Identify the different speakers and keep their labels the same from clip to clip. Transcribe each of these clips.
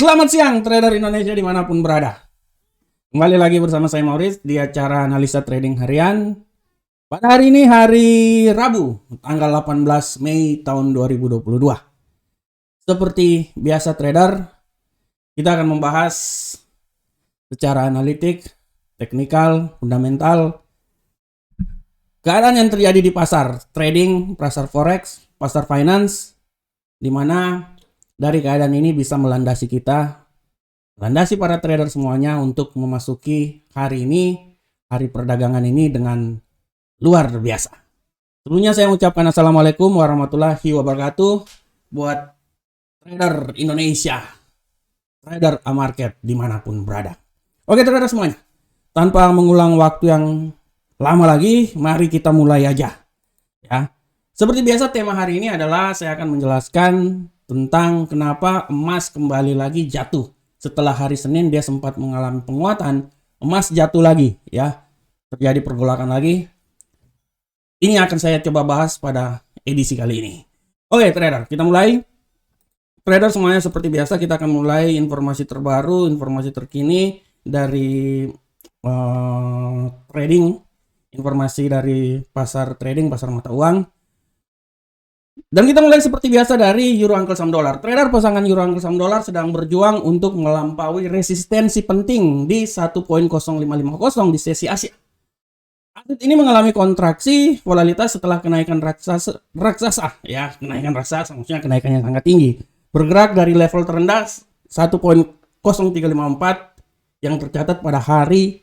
Speaker 1: Selamat siang trader Indonesia dimanapun berada. Kembali lagi bersama saya Maurice di acara analisa trading harian. Pada hari ini hari Rabu tanggal 18 Mei tahun 2022. Seperti biasa trader, kita akan membahas secara analitik, teknikal, fundamental, keadaan yang terjadi di pasar trading, pasar forex, pasar finance, di mana dari keadaan ini bisa melandasi kita, melandasi para trader semuanya untuk memasuki hari ini, hari perdagangan ini dengan luar biasa. Sebelumnya saya mengucapkan Assalamualaikum warahmatullahi wabarakatuh buat trader Indonesia, trader A-Market dimanapun berada. Oke trader semuanya, tanpa mengulang waktu yang lama lagi, mari kita mulai aja. Ya, seperti biasa tema hari ini adalah saya akan menjelaskan tentang kenapa emas kembali lagi jatuh. Setelah hari Senin dia sempat mengalami penguatan, emas jatuh lagi ya. Terjadi pergolakan lagi. Ini akan saya coba bahas pada edisi kali ini. Oke trader, kita mulai. Trader semuanya seperti biasa kita akan mulai informasi terbaru, informasi terkini dari trading, informasi dari pasar trading, pasar mata uang. Dan kita mulai seperti biasa dari Euro Uncle Sam Dollar. Trader pasangan Euro Uncle Sam Dollar sedang berjuang untuk melampaui resistensi penting di 1.0550 di sesi Asia. Aset ini mengalami kontraksi volatilitas setelah kenaikan raksasa ya, kenaikan raksasa maksudnya kenaikan yang sangat tinggi. Bergerak dari level terendah 1.0354 yang tercatat pada hari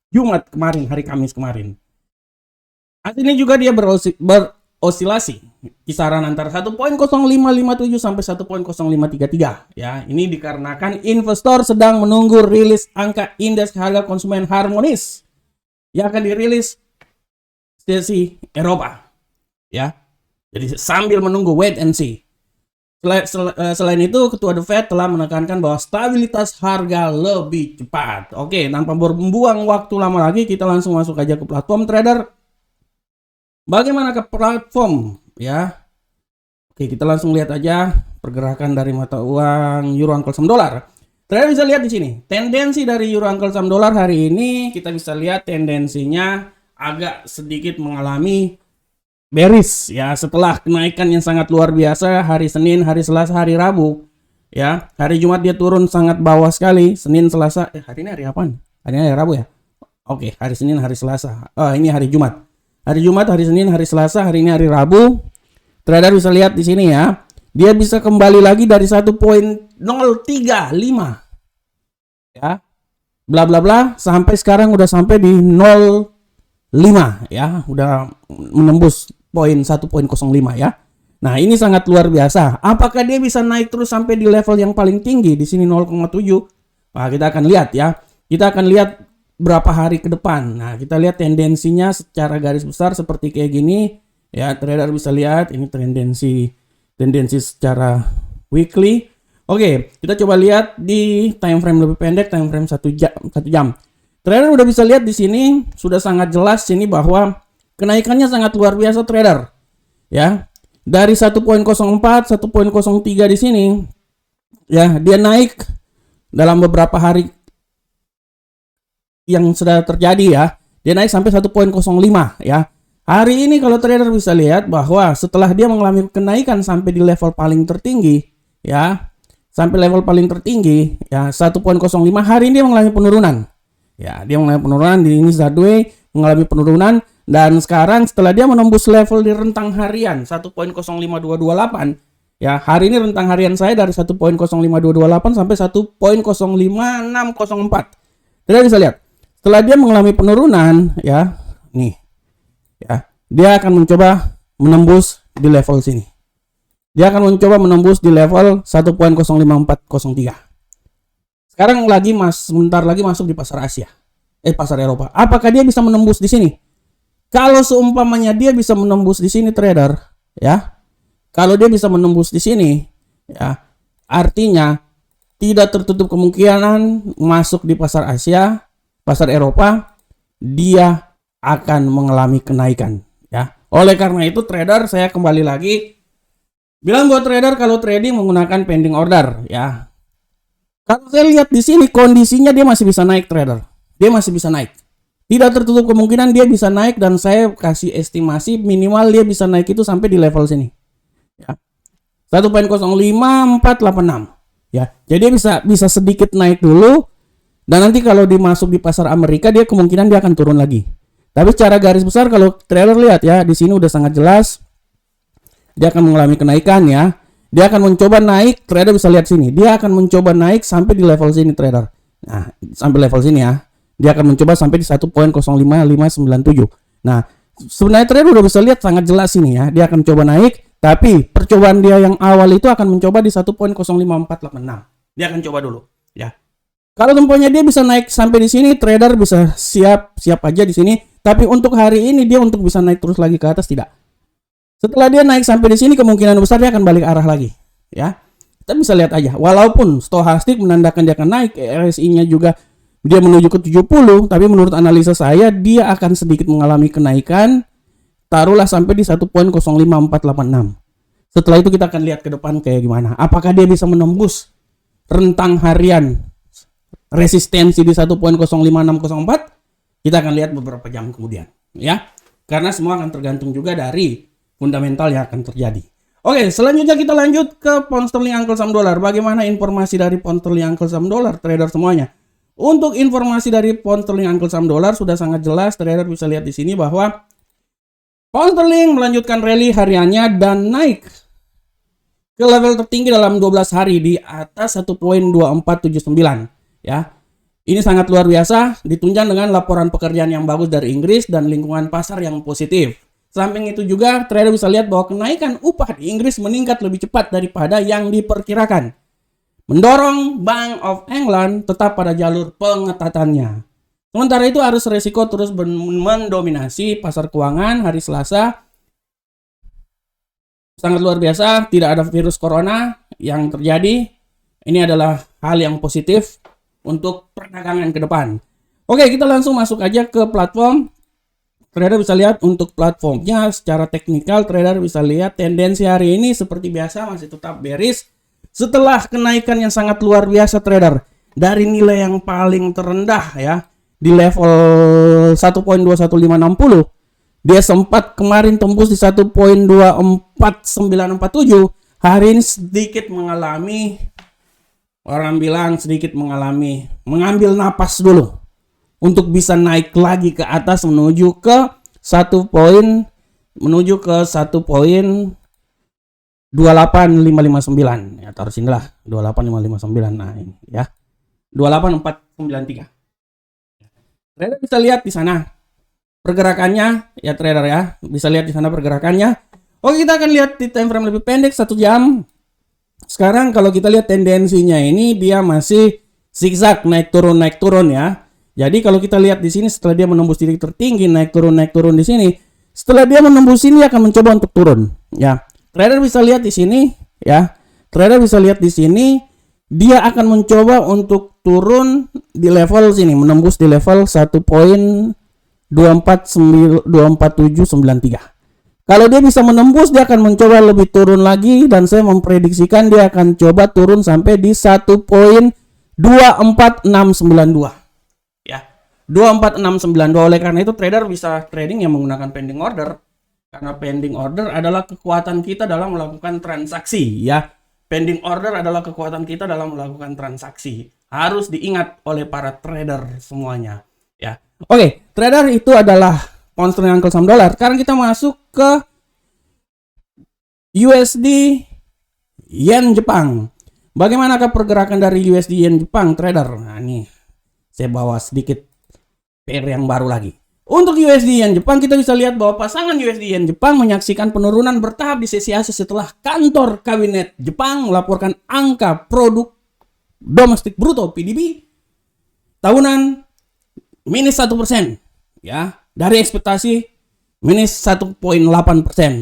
Speaker 1: Jumat kemarin, hari Kamis kemarin. Aset ini juga dia berosilasi kisaran antara 1.0557 sampai 1.0533 ya. Ini dikarenakan investor sedang menunggu rilis angka indeks harga konsumen harmonis yang akan dirilis sesi Eropa ya. Jadi sambil menunggu wait and see. Selain itu ketua The Fed telah menekankan bahwa stabilitas harga lebih cepat. Oke, tanpa membuang waktu lama lagi kita langsung masuk aja ke platform trader. Bagaimana ke platform ya? Oke, kita langsung lihat aja pergerakan dari mata uang Euro Uncle Sam Dollar. Trader bisa lihat di sini tendensi dari Euro Uncle Sam Dollar hari ini. Kita bisa lihat tendensinya agak sedikit mengalami bearish ya, setelah kenaikan yang sangat luar biasa hari Senin, hari Selasa, hari Rabu ya. Hari Jumat dia turun sangat bawah sekali. Senin, Selasa, hari ini hari apaan? Hari ini hari Rabu ya. Oke, hari Senin, hari Selasa. Ini hari Jumat. Hari Jumat, hari Senin, hari Selasa, hari ini hari Rabu. Trader bisa lihat di sini ya. Dia bisa kembali lagi dari 1.035 ya. Bla bla bla sampai sekarang udah sampai di 0.5 ya. Udah menembus poin 1.05 ya. Nah, ini sangat luar biasa. Apakah dia bisa naik terus sampai di level yang paling tinggi di sini 0.7? Nah, kita akan lihat ya. Kita akan lihat berapa hari ke depan. Nah, kita lihat tendensinya secara garis besar seperti kayak gini ya. Trader bisa lihat ini tendensi secara weekly. Oke, kita coba lihat di time frame lebih pendek, time frame 1 jam. Trader udah bisa lihat di sini sudah sangat jelas sini bahwa kenaikannya sangat luar biasa trader ya. Dari 1.04, 1.03 di sini ya, dia naik dalam beberapa hari yang sudah terjadi ya, dia naik sampai 1.05 ya. Hari ini kalau trader bisa lihat bahwa setelah dia mengalami kenaikan sampai di level paling tertinggi ya, sampai level paling tertinggi ya 1.05, hari ini dia mengalami penurunan ya. Dia mengalami penurunan di ini sideways, mengalami penurunan, dan sekarang setelah dia menembus level di rentang harian 1.05228 ya, hari ini rentang harian saya dari 1.05228 sampai 1.05604. Trader bisa lihat setelah dia mengalami penurunan ya, nih ya, dia akan mencoba menembus di level sini. Dia akan mencoba menembus di level 1.05403. Sekarang sebentar lagi masuk di pasar Asia. Pasar Eropa. Apakah dia bisa menembus di sini? Kalau seumpamanya dia bisa menembus di sini trader ya. Kalau dia bisa menembus di sini ya, artinya tidak tertutup kemungkinan masuk di pasar Asia, pasar Eropa, dia akan mengalami kenaikan ya. Oleh karena itu trader, saya kembali lagi bilang buat trader kalau trading menggunakan pending order ya. Kalau saya lihat di sini kondisinya dia masih bisa naik, trader. Dia masih bisa naik. Tidak tertutup kemungkinan dia bisa naik, dan saya kasih estimasi minimal dia bisa naik itu sampai di level sini. Ya. 1.05486. Ya. Jadi bisa sedikit naik dulu, dan nanti kalau dimasuk di pasar Amerika dia kemungkinan dia akan turun lagi. Tapi secara garis besar kalau trader lihat ya, di sini udah sangat jelas dia akan mengalami kenaikan ya. Dia akan mencoba naik, trader bisa lihat sini. Dia akan mencoba naik sampai di level sini, trader. Nah, sampai level sini ya. Dia akan mencoba sampai di 1.05597. Nah, sebenarnya trader udah bisa lihat sangat jelas sini ya. Dia akan coba naik, tapi percobaan dia yang awal itu akan mencoba di 1.05486. Dia akan coba dulu, ya. Kalau temponya dia bisa naik sampai di sini, trader bisa siap aja di sini. Tapi untuk hari ini dia untuk bisa naik terus lagi ke atas tidak. Setelah dia naik sampai di sini, kemungkinan besar dia akan balik arah lagi, ya. Kita bisa lihat aja. Walaupun stochastik menandakan dia akan naik, RSI-nya juga dia menuju ke 70, tapi menurut analisa saya dia akan sedikit mengalami kenaikan, taruhlah sampai di 1.05486. Setelah itu kita akan lihat ke depan kayak gimana. Apakah dia bisa menembus rentang harian resistensi di 1.05604? Kita akan lihat beberapa jam kemudian, ya. Karena semua akan tergantung juga dari fundamental yang akan terjadi. Oke, selanjutnya kita lanjut ke pound sterling uncle saham dolar. Bagaimana informasi dari pound sterling uncle saham dolar, trader semuanya? Untuk informasi dari pound sterling uncle saham dolar sudah sangat jelas, trader bisa lihat di sini bahwa pound sterling melanjutkan rally hariannya dan naik ke level tertinggi dalam 12 hari di atas 1.2479, ya. Ini sangat luar biasa, ditunjang dengan laporan pekerjaan yang bagus dari Inggris dan lingkungan pasar yang positif. Samping itu juga, trader bisa lihat bahwa kenaikan upah di Inggris meningkat lebih cepat daripada yang diperkirakan, mendorong Bank of England tetap pada jalur pengetatannya. Sementara itu, arus resiko terus mendominasi pasar keuangan hari Selasa. Sangat luar biasa, tidak ada virus corona yang terjadi. Ini adalah hal yang positif untuk perdagangan ke depan. Oke, kita langsung masuk aja ke platform. Trader bisa lihat untuk platformnya secara teknikal, trader bisa lihat tendensi hari ini seperti biasa masih tetap bearish. Setelah kenaikan yang sangat luar biasa, trader, dari nilai yang paling terendah ya, di level 1.21560, dia sempat kemarin tembus di 1.24947. Hari ini sedikit mengalami, orang bilang sedikit mengambil napas dulu untuk bisa naik lagi ke atas menuju ke 1.28559 ya, taruh sinilah 28559. Nah ini ya, 28493. Trader bisa lihat di sana pergerakannya ya, trader ya, bisa lihat di sana pergerakannya. Oke, kita akan lihat di time frame lebih pendek 1 jam. Sekarang kalau kita lihat tendensinya ini dia masih zigzag naik turun ya. Jadi kalau kita lihat di sini setelah dia menembus titik tertinggi naik turun di sini, setelah dia menembus ini akan mencoba untuk turun ya. Trader bisa lihat di sini ya. Trader bisa lihat di sini dia akan mencoba untuk turun di level sini, menembus di level 1.24793. Kalau dia bisa menembus, dia akan mencoba lebih turun lagi, dan saya memprediksikan dia akan coba turun sampai di 1.24692. 24692. Oleh karena itu trader bisa trading yang menggunakan pending order, karena pending order adalah kekuatan kita dalam melakukan transaksi ya. Pending order adalah kekuatan kita dalam melakukan transaksi. Harus diingat oleh para trader semuanya ya. Oke, trader itu adalah pound sterling uncle saham dolar. Sekarang kita masuk ke USD yen Jepang. Bagaimanakah pergerakan dari USD yen Jepang, trader? Nah, ini saya bawa sedikit PR yang baru lagi. Untuk USD yen Jepang, kita bisa lihat bahwa pasangan USD yen Jepang menyaksikan penurunan bertahap di sesi Asia setelah kantor kabinet Jepang melaporkan angka produk domestik bruto PDB tahunan minus 1% ya, dari ekspektasi minus 1.8%,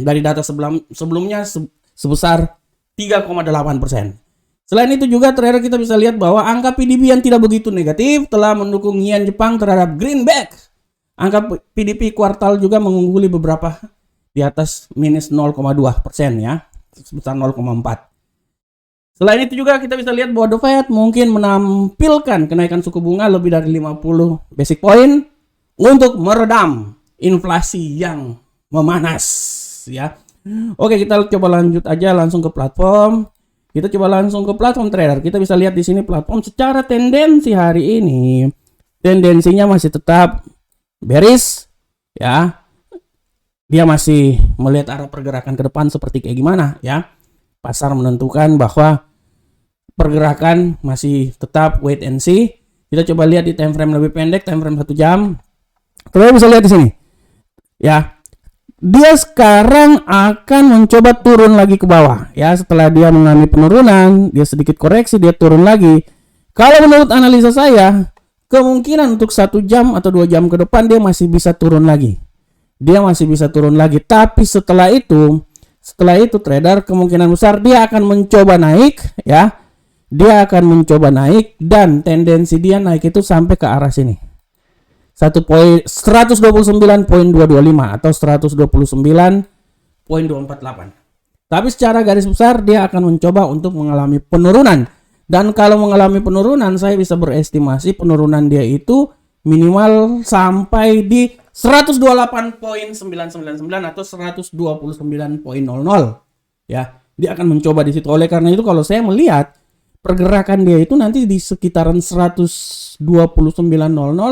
Speaker 1: dari data sebelumnya sebesar 3,8%. Selain itu juga trader kita bisa lihat bahwa angka PDB yang tidak begitu negatif telah mendukung yen Jepang terhadap greenback. Angka PDB kuartal juga mengungguli beberapa di atas minus 0,2% ya, sebesar 0,4. Selain itu juga kita bisa lihat bahwa The Fed mungkin menampilkan kenaikan suku bunga lebih dari 50 basic point untuk meredam inflasi yang memanas ya. Oke, kita coba lanjut aja langsung ke platform. Kita coba langsung ke platform trader. Kita bisa lihat di sini platform secara tendensi hari ini tendensinya masih tetap bearish ya. Dia masih melihat arah pergerakan ke depan seperti kayak gimana ya. Pasar menentukan bahwa pergerakan masih tetap wait and see. Kita coba lihat di time frame lebih pendek, time frame 1 jam. Kalian bisa lihat di sini. Ya. Dia sekarang akan mencoba turun lagi ke bawah ya. Setelah dia mengalami penurunan, dia sedikit koreksi, dia turun lagi. Kalau menurut analisa saya, kemungkinan untuk 1 jam atau 2 jam ke depan dia masih bisa turun lagi. Dia masih bisa turun lagi, tapi setelah itu trader kemungkinan besar dia akan mencoba naik ya. Dia akan mencoba naik dan tendensi dia naik itu sampai ke arah sini. 129.225 atau 129.248. Tapi secara garis besar dia akan mencoba untuk mengalami penurunan. Dan kalau mengalami penurunan, saya bisa berestimasi penurunan dia itu minimal sampai di 128.999 atau 129.00 ya. Dia akan mencoba di situ. Oleh karena itu kalau saya melihat pergerakan dia itu nanti di sekitaran 129.00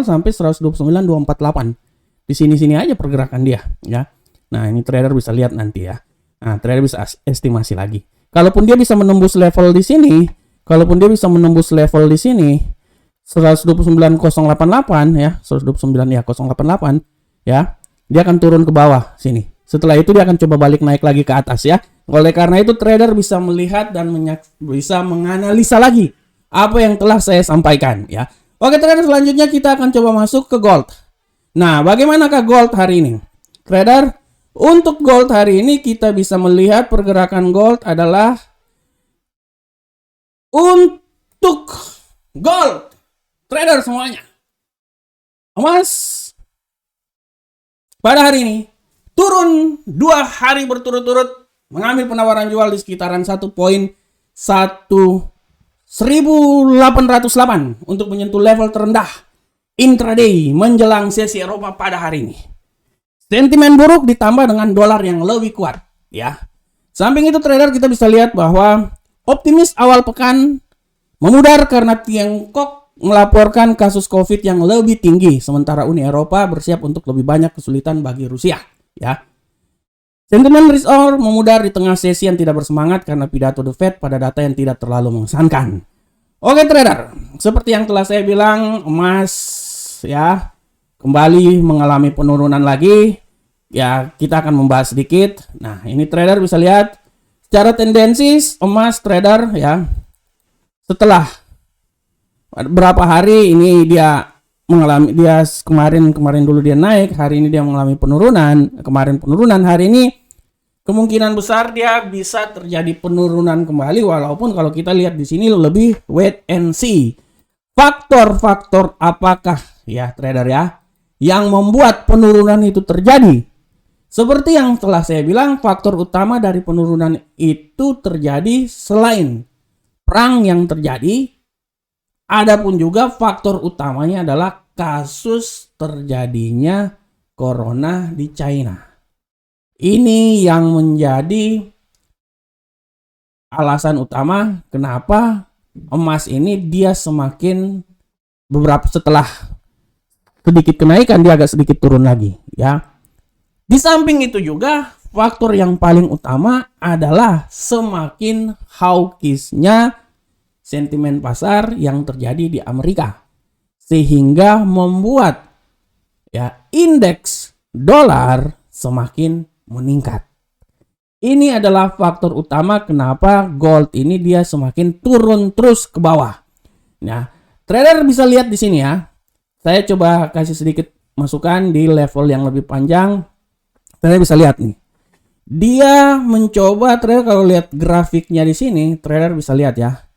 Speaker 1: sampai 129.248. Di sini-sini aja pergerakan dia ya. Nah, ini trader bisa lihat nanti ya. Nah, trader bisa estimasi lagi. Kalaupun dia bisa menembus level di sini, 129.088 ya, 129.088 ya, dia akan turun ke bawah sini. Setelah itu dia akan coba balik naik lagi ke atas ya. Oleh karena itu trader bisa melihat dan bisa menganalisa lagi apa yang telah saya sampaikan ya. Oke trader, selanjutnya kita akan coba masuk ke gold. Nah, bagaimanakah gold hari ini? Trader, untuk gold hari ini kita bisa melihat pergerakan gold adalah untuk gold trader semuanya. Emas pada hari ini turun 2 hari berturut-turut mengambil penawaran jual di sekitaran 1.1808 untuk menyentuh level terendah intraday menjelang sesi Eropa pada hari ini. Sentimen buruk ditambah dengan dolar yang lebih kuat ya. Samping itu trader kita bisa lihat bahwa optimis awal pekan memudar karena Tiongkok melaporkan kasus COVID yang lebih tinggi, sementara Uni Eropa bersiap untuk lebih banyak kesulitan bagi Rusia ya. Sentimen risk on memudar di tengah sesi yang tidak bersemangat karena pidato The Fed pada data yang tidak terlalu mengesankan. Oke trader, seperti yang telah saya bilang, emas ya kembali mengalami penurunan lagi. Ya, kita akan membahas sedikit. Nah, ini trader bisa lihat secara tendensi emas trader ya. Setelah berapa hari ini dia mengalami, dia kemarin dulu dia naik, hari ini dia mengalami penurunan, kemarin penurunan, hari ini kemungkinan besar dia bisa terjadi penurunan kembali, walaupun kalau kita lihat di sini lebih wait and see. Faktor-faktor apakah ya trader ya yang membuat penurunan itu terjadi? Seperti yang telah saya bilang, faktor utama dari penurunan itu terjadi selain perang yang terjadi, adapun juga faktor utamanya adalah kasus terjadinya corona di China. Ini yang menjadi alasan utama kenapa emas ini dia semakin setelah sedikit kenaikan dia agak sedikit turun lagi ya. Di samping itu juga faktor yang paling utama adalah semakin hawkishnya sentimen pasar yang terjadi di Amerika, sehingga membuat ya indeks dolar semakin meningkat. Ini adalah faktor utama kenapa gold ini dia semakin turun terus ke bawah. Nah, trader bisa lihat di sini ya. Saya coba kasih sedikit masukan di level yang lebih panjang. Trader bisa lihat nih. Dia mencoba, trader kalau lihat grafiknya di sini, trader bisa lihat ya.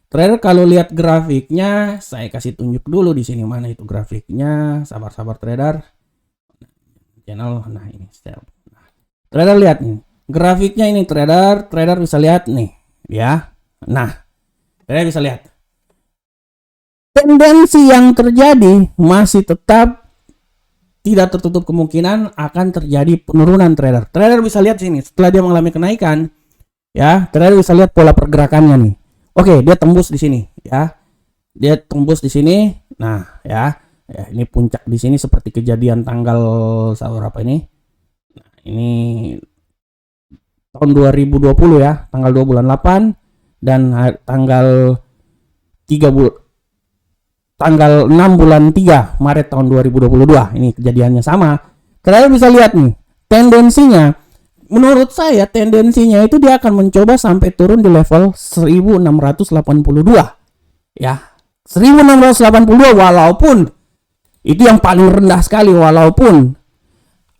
Speaker 1: Trader kalau lihat grafiknya, saya kasih tunjuk dulu di sini mana itu grafiknya. Sabar-sabar trader. Channel, nah ini step. Trader lihat nih. Grafiknya ini trader bisa lihat nih, ya. Nah, kalian bisa lihat. Tendensi yang terjadi masih tetap tidak tertutup kemungkinan akan terjadi penurunan trader. Trader bisa lihat sini, setelah dia mengalami kenaikan, ya, trader bisa lihat pola pergerakannya nih. Oke, dia tembus di sini, ya. Dia tembus di sini. Nah, ya, ini puncak di sini seperti kejadian tanggal berapa ini? Nah, ini tahun 2020 ya, tanggal 2 bulan 8 dan tanggal 6 bulan 3 Maret tahun 2022. Ini kejadiannya sama. Kalian bisa lihat nih, tendensinya menurut saya tendensinya itu dia akan mencoba sampai turun di level 1682. Ya, 1682 walaupun itu yang paling rendah sekali, walaupun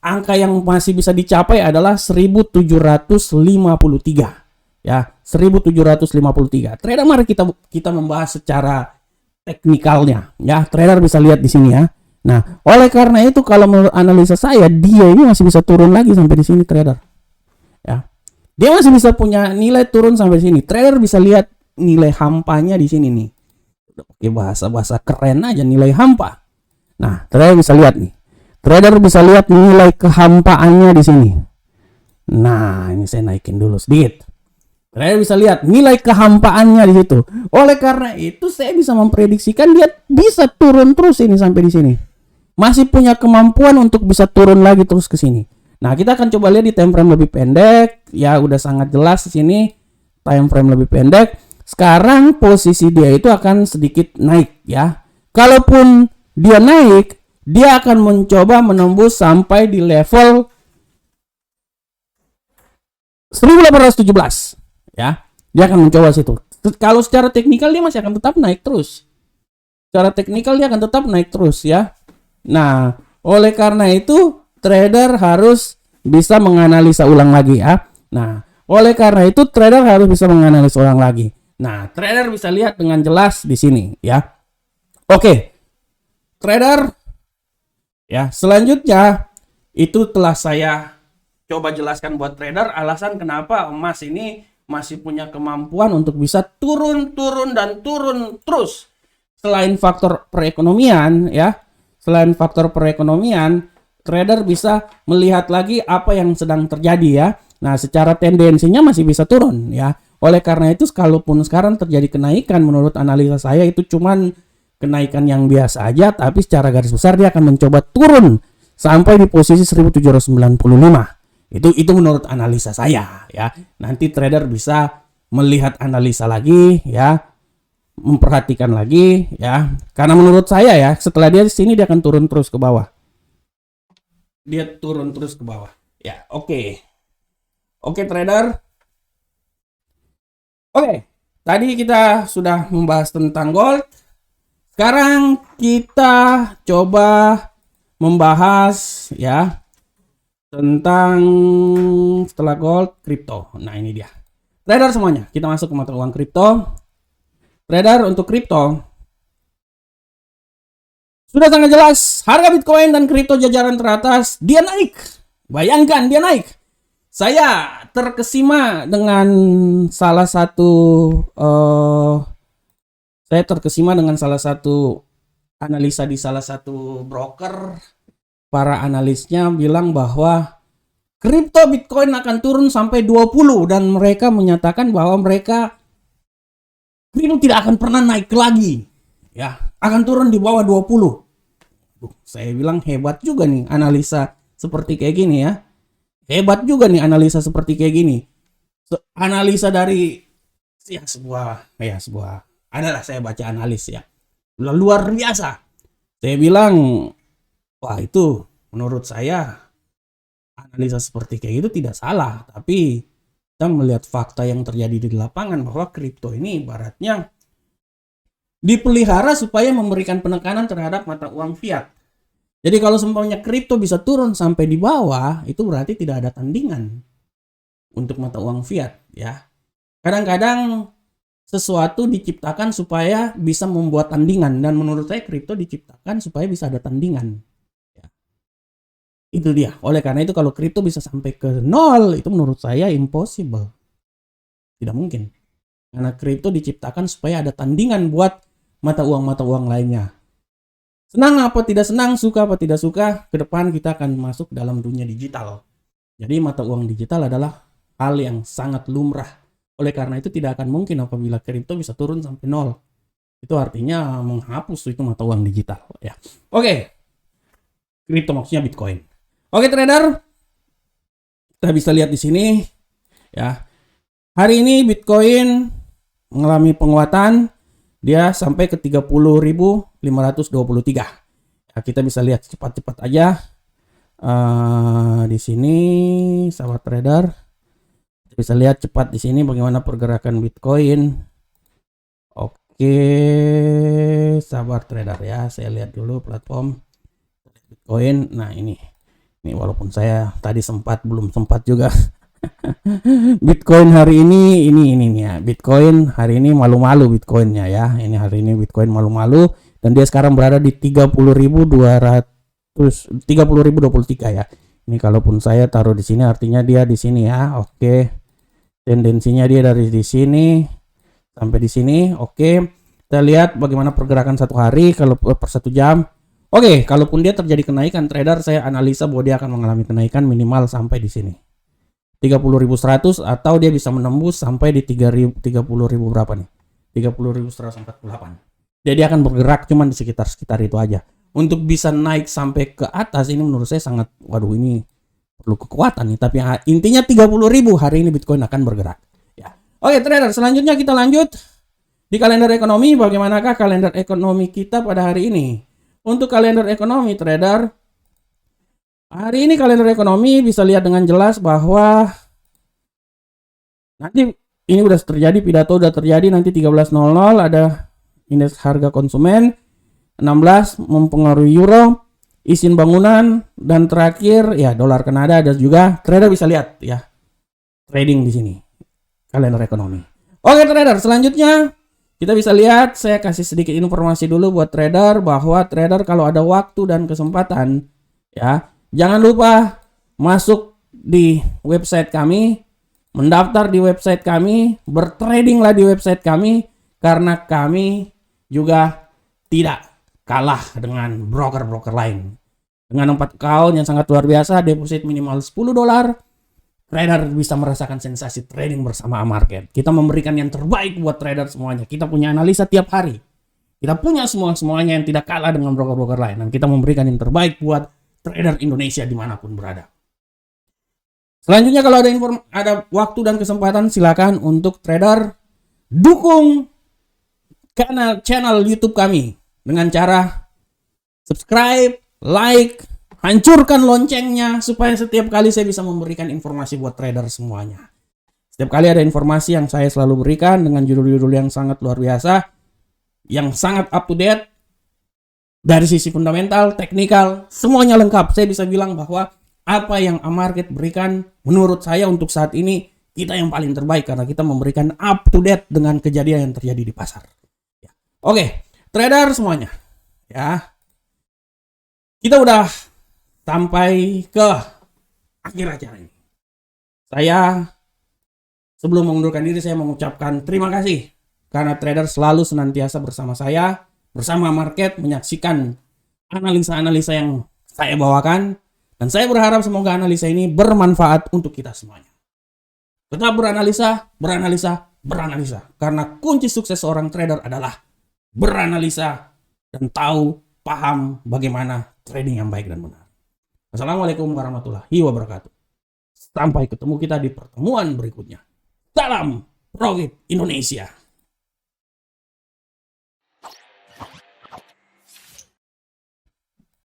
Speaker 1: angka yang masih bisa dicapai adalah 1753. Ya, 1753. Trader, mari kita membahas secara teknikalnya, ya. Trader bisa lihat di sini ya. Nah, oleh karena itu kalau menurut analisa saya dia ini masih bisa turun lagi sampai di sini, trader. Ya. Dia masih bisa punya nilai turun sampai sini. Trader bisa lihat nilai hampanya di sini nih. Oke, bahasa keren aja, nilai hampa. Nah, trader bisa lihat nih. Trader bisa lihat nilai kehampaannya di sini. Nah, ini saya naikin dulu sedikit. Saya bisa lihat nilai kehampaannya di situ. Oleh karena itu saya bisa memprediksikan dia bisa turun terus ini sampai di sini. Masih punya kemampuan untuk bisa turun lagi terus ke sini. Nah, kita akan coba lihat di time frame lebih pendek. Ya, udah sangat jelas di sini time frame lebih pendek. Sekarang posisi dia itu akan sedikit naik ya. Kalaupun dia naik, dia akan mencoba menembus sampai di level 1817. Ya, dia akan mencoba situ. Kalau secara teknikal dia masih akan tetap naik terus. Secara teknikal dia akan tetap naik terus ya. Nah, oleh karena itu trader harus bisa menganalisa ulang lagi ya. Nah, oleh karena itu trader harus bisa menganalisa ulang lagi. Nah, trader bisa lihat dengan jelas di sini ya. Oke. Trader ya, selanjutnya itu telah saya coba jelaskan buat trader alasan kenapa emas ini masih punya kemampuan untuk bisa turun dan turun terus. Selain faktor perekonomian ya, selain faktor perekonomian, trader bisa melihat lagi apa yang sedang terjadi ya. Nah, secara tendensinya masih bisa turun ya. Oleh karena itu, kalaupun sekarang terjadi kenaikan, menurut analisa saya itu cuman kenaikan yang biasa aja, tapi secara garis besar dia akan mencoba turun sampai di posisi 1795. Itu menurut analisa saya ya. Nanti trader bisa melihat analisa lagi ya, memperhatikan lagi ya. Karena menurut saya ya, setelah dia di sini dia akan turun terus ke bawah. Dia turun terus ke bawah. Ya, oke. Oke, trader. Oke. Tadi kita sudah membahas tentang gold. Sekarang kita coba membahas ya tentang setelah gold, kripto. Nah, ini dia. Trader semuanya, kita masuk ke mata uang kripto. Trader, untuk kripto sudah sangat jelas, harga Bitcoin dan kripto jajaran teratas dia naik. Bayangkan dia naik. Saya terkesima dengan salah satu analisa di salah satu broker. Para analisnya bilang bahwa kripto Bitcoin akan turun sampai 20 dan mereka menyatakan bahwa mereka kripto tidak akan pernah naik lagi. Ya, akan turun di bawah 20. Saya bilang hebat juga nih analisa seperti kayak gini ya. Hebat juga nih analisa seperti kayak gini. Analisa dari sebuah adalah saya baca analis ya. Luar biasa. Saya bilang, wah, itu menurut saya analisa seperti kayak itu tidak salah, tapi kita melihat fakta yang terjadi di lapangan bahwa kripto ini ibaratnya dipelihara supaya memberikan penekanan terhadap mata uang fiat. Jadi kalau seumpamanya kripto bisa turun sampai di bawah, itu berarti tidak ada tandingan untuk mata uang fiat ya. Kadang-kadang sesuatu diciptakan supaya bisa membuat tandingan, dan menurut saya kripto diciptakan supaya bisa ada tandingan. Ya. Itu dia. Oleh karena itu kalau kripto bisa sampai ke 0, itu menurut saya impossible. Tidak mungkin. Karena kripto diciptakan supaya ada tandingan buat mata uang lainnya. Senang apa tidak senang, suka apa tidak suka, ke depan kita akan masuk dalam dunia digital. Jadi mata uang digital adalah hal yang sangat lumrah. Oleh karena itu tidak akan mungkin apabila kripto bisa turun sampai nol. Itu artinya menghapus itu mata uang digital ya. Oke. Kripto maksudnya Bitcoin. Oke trader, kita bisa lihat di sini ya. Hari ini Bitcoin mengalami penguatan, dia sampai ke 30.523. Ya, kita bisa lihat cepat-cepat aja di sini, sahabat trader. Kita bisa lihat cepat di sini bagaimana pergerakan Bitcoin. Oke, sahabat trader ya, saya lihat dulu platform Bitcoin. Nah ini walaupun saya tadi belum sempat juga. Bitcoin hari ini ya. Bitcoin hari ini malu-malu Bitcoinnya ya. Ini hari ini Bitcoin malu-malu dan dia sekarang berada di 30.23 ya. Ini kalaupun saya taruh di sini artinya dia di sini ya. Oke. Tendensinya dia dari di sini sampai di sini. Oke. Kita lihat bagaimana pergerakan satu hari kalau per 1 jam. Oke, kalaupun dia terjadi kenaikan trader, saya analisa bahwa dia akan mengalami kenaikan minimal sampai di sini. 30.100 atau dia bisa menembus sampai di 30.000 berapa nih? 30.148. Jadi akan bergerak cuman di sekitar itu aja. Untuk bisa naik sampai ke atas ini menurut saya sangat, waduh ini perlu kekuatan nih. Tapi intinya 30.000 hari ini Bitcoin akan bergerak. Ya. Oke trader, selanjutnya kita lanjut di kalender ekonomi. Bagaimanakah kalender ekonomi kita pada hari ini? Untuk kalender ekonomi trader, hari ini kalender ekonomi bisa lihat dengan jelas bahwa nanti ini udah terjadi, pidato udah terjadi, nanti 13.00 ada indeks harga konsumen, 16 mempengaruhi euro, izin bangunan, dan terakhir ya dolar Kanada. Ada juga trader bisa lihat ya trading di sini kalender ekonomi. Oke trader, selanjutnya kita bisa lihat, saya kasih sedikit informasi dulu buat trader bahwa trader kalau ada waktu dan kesempatan ya, jangan lupa masuk di website kami, mendaftar di website kami, bertradinglah di website kami, karena kami juga tidak kalah dengan broker-broker lain. Dengan 4 account yang sangat luar biasa, deposit minimal $10, trader bisa merasakan sensasi trading bersama Amarket. Kita memberikan yang terbaik buat trader semuanya. Kita punya analisa tiap hari. Kita punya semuanya yang tidak kalah dengan broker-broker lain. Dan kita memberikan yang terbaik buat trader Indonesia dimanapun berada. Selanjutnya kalau ada waktu dan kesempatan, silakan untuk trader dukung channel YouTube kami dengan cara subscribe, like, hancurkan loncengnya supaya setiap kali saya bisa memberikan informasi buat trader semuanya. Setiap kali ada informasi yang saya selalu berikan dengan judul-judul yang sangat luar biasa, yang sangat up to date, dari sisi fundamental, teknikal, semuanya lengkap. Saya bisa bilang bahwa apa yang Amarket berikan menurut saya untuk saat ini kita yang paling terbaik karena kita memberikan up to date dengan kejadian yang terjadi di pasar. Ya. Oke, trader semuanya. Ya. Kita udah sampai ke akhir acara ini. Saya sebelum mengundurkan diri saya mengucapkan terima kasih karena trader selalu senantiasa bersama saya, bersama Amarket menyaksikan analisa-analisa yang saya bawakan, dan saya berharap semoga analisa ini bermanfaat untuk kita semuanya. Tetap beranalisa, beranalisa, beranalisa. Karena kunci sukses seorang trader adalah beranalisa dan tahu, paham bagaimana trading yang baik dan benar. Assalamualaikum warahmatullahi wabarakatuh. Sampai ketemu kita di pertemuan berikutnya. Salam Profit Indonesia.